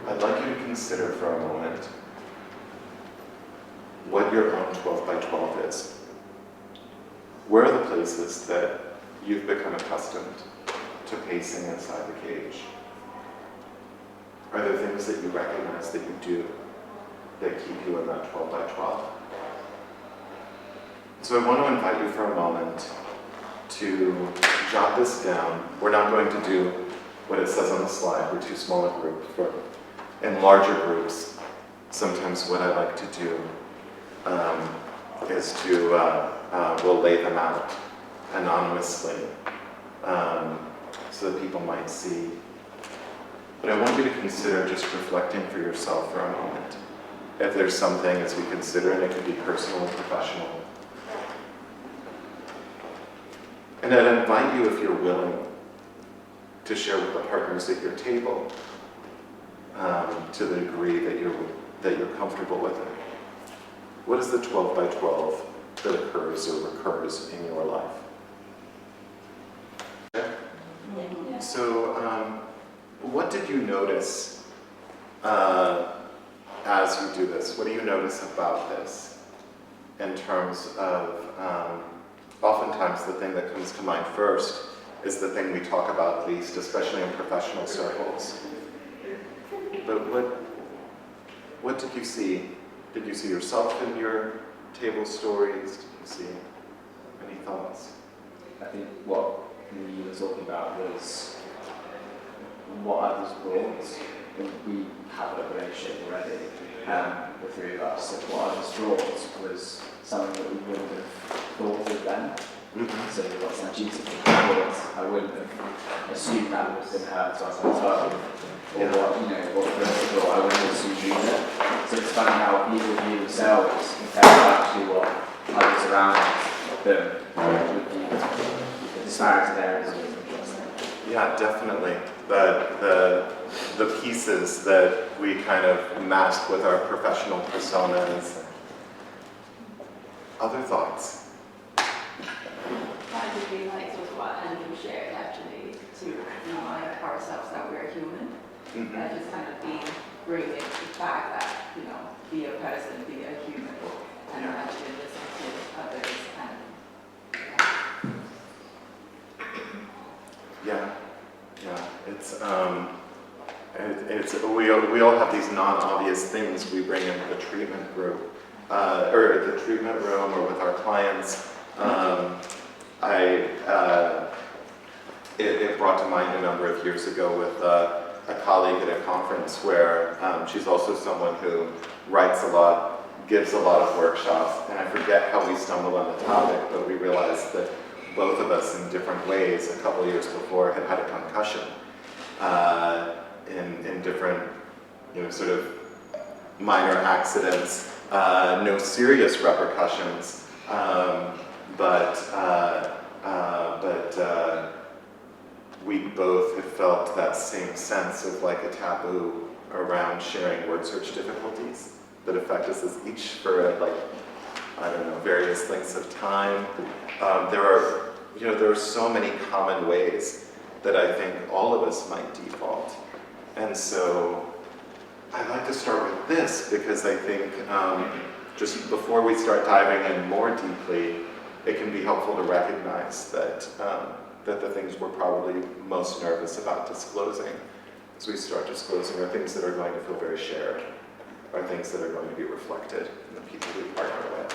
I'd like you to consider for a moment what your own 12 by 12 is. Where are the places that you've become accustomed to pacing inside the cage? Are there things that you recognize that you do that keep you in that 12 by 12? So I want to invite you for a moment to jot this down. We're not going to do what it says on the slide. We're too small a group. In larger groups, sometimes what I like to do is to we'll lay them out anonymously so that people might see. But I want you to consider just reflecting for yourself for a moment. If there's something as we consider, and it could be personal or professional. And I'd invite you, if you're willing, to share with the partners at your table to the degree that you're comfortable with it. What is the 12 by 12 that occurs or recurs in your life? Okay? Yeah. So, what did you notice as you do this? What do you notice about this in terms of, oftentimes the thing that comes to mind first is the thing we talk about least, especially in professional circles. But what did you see? Did you see yourself in your table stories? Did you see any thoughts? I think what you were talking about was what others brought. We have a relationship already, the three of us. And what others brought was something that we wouldn't have thought of then. Mm-hmm. So what's my duty thought? I wouldn't have assumed that would have been heard to us as well. Or what Chris thought, I wouldn't have assumed either. So it's funny how people view themselves compared to actually what others around them would view. The disparity there is always interesting. Yeah, definitely. The pieces that we kind of mask with our professional personas. Other thoughts? I really liked was what Andrew shared actually, to remind ourselves that we're human. Mm-hmm. That just kind of bringing the fact that, be a person, be a human, and actually listen to others it's we all have these non-obvious things we bring into the treatment group, or the treatment room, or with our clients. It brought to mind a number of years ago with a colleague at a conference where she's also someone who writes a lot, gives a lot of workshops, and I forget how we stumbled on the topic, but we realized that both of us in different ways a couple years before had had a concussion in different, sort of minor accidents, no serious repercussions, but we both had felt that same sense of like a taboo around sharing word search difficulties that affect us as each for various lengths of time. There are so many common ways that I think all of us might default. And so I'd like to start with this because I think just before we start diving in more deeply, it can be helpful to recognize that the things we're probably most nervous about disclosing as we start disclosing are things that are going to feel very shared, are things that are going to be reflected in the people we partner with.